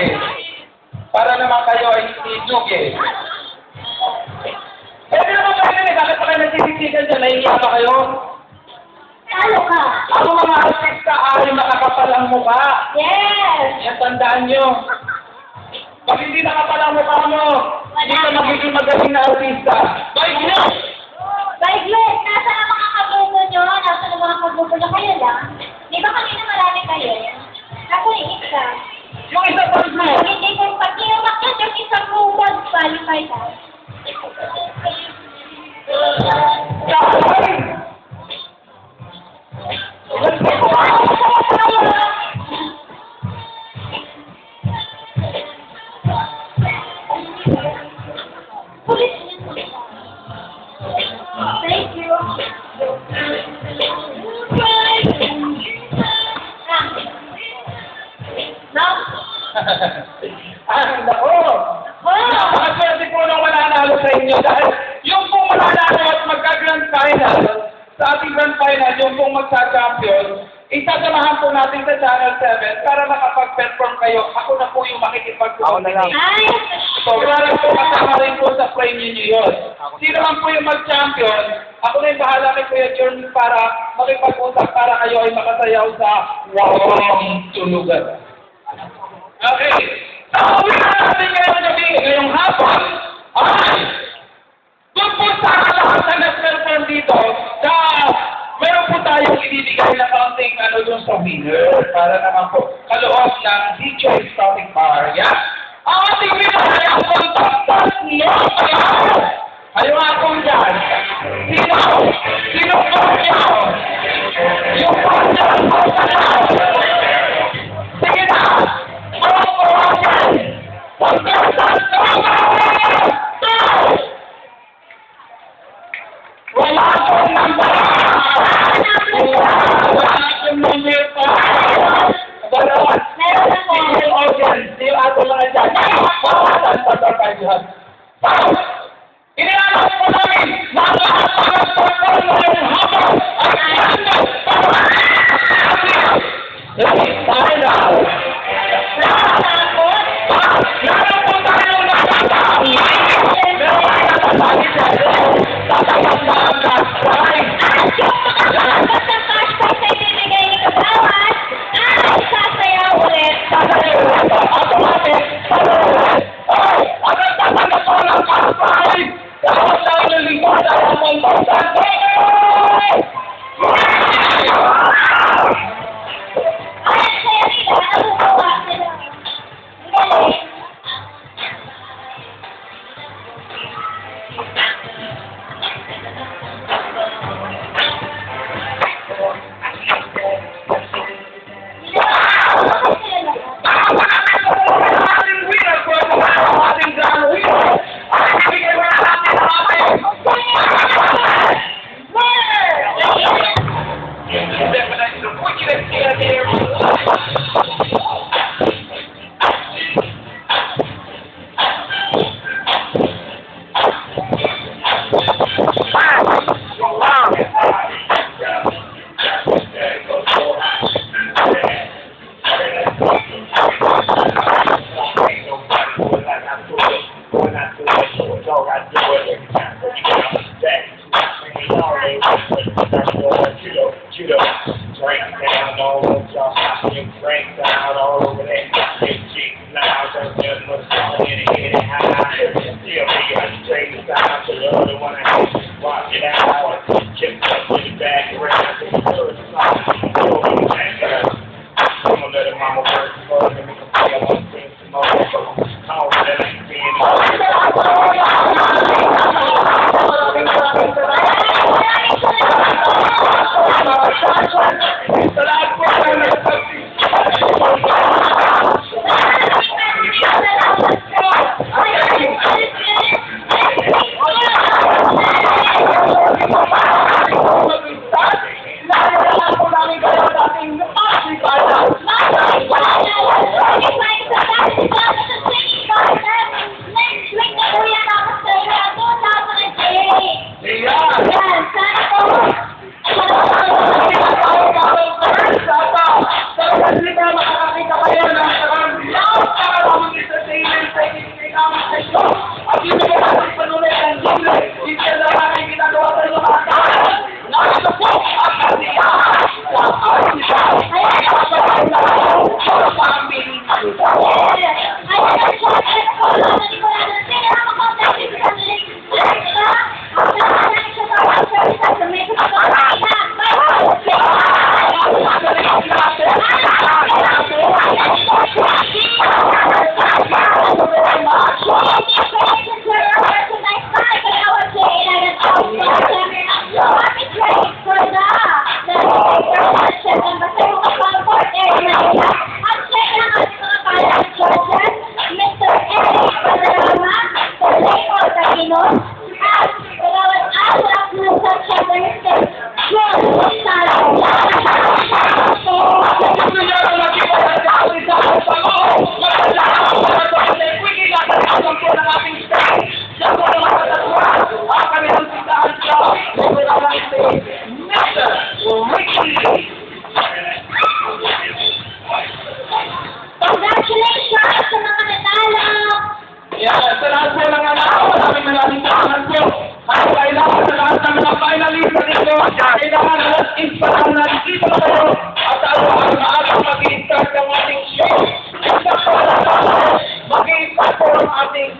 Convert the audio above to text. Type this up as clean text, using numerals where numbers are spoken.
eh. Para naman kayo ay inyog eh. Pwede naman kayo eh. Bakit pa kayo nagsisisigan dyan? Nahihiya ba kayo? Talo ka. Ako mga artista ay nakakapal ang mukha. Yes! Yan, tandaan nyo. Pag hindi nakapal ang mukha mo, hindi ka magiging magaling na artista. Bye, nyo! By Glenn, nasa ang mga kabubo nyo? Nasa ang mga kabubo nyo? Kayo lang? Di ba kanina marami kayo? Ako yung isa. Yung isa pa mo. Hindi kung pag iumakit yung isang buwan, qualify ka. Kakay! Thank you. Nako! Napakaswerte po nung mananalo sa inyo dahil yung pong mananalo at magka-grand final, sa ating grand final, yung pong magsa-champion, isasamahan po natin sa Channel 7 para makapag-perform kayo. Ako na po yung makikipag-coordinate. Ay! So, kailangan po kasama rin po sa frame ninyo yun. Sino man po yung mag-champion, ako na yung bahala kay Kuya John para makipag-usap para kayo ay makasayaw sa wawang tulugan. Okay. Ang uwi na natin ngayong gabi, ngayong hapon, ay, doon po sa lahat na nag-perform dito, na meron po tayong ibibigay na counting doon sa winner para naman po kaloob ng DJ Static Bar. Yeah? Ang ating winner ay ang kontaktas no kaya. Ayaw nga po dyan. Sino? Sino po niyo? Yung po dyan po sa sige na! Ang po dyan! Kontaktas no kaya! Wala akong number! Wala akong number pa! Meron ako. yung audience, yung ato mga dyan. Pawasan pa sa kayo. Inianak po namin na ang lahat ng nagpapal ngayong hapon ay ilandas para tayo na! Meron po tayo nakakataon! Meron po nakakataon dyan! Tatakas na ang cash prize! Basta cash prize ay bibigay ni Kabawat ay sasayaw ulit. Sasayaw ulit! Automatic! Sasayaw ulit! Ay! Agad tatanggap ko ng cash prize! Dapat lang nalingkod sa 1,000! Ay, saya nila. Ano ba sila? mga finalista dito, kailangan alas 10 pa lang nandito na kayo at ang maagang mag-i-start ang ating show. Isa po, mag-i-start po ang ating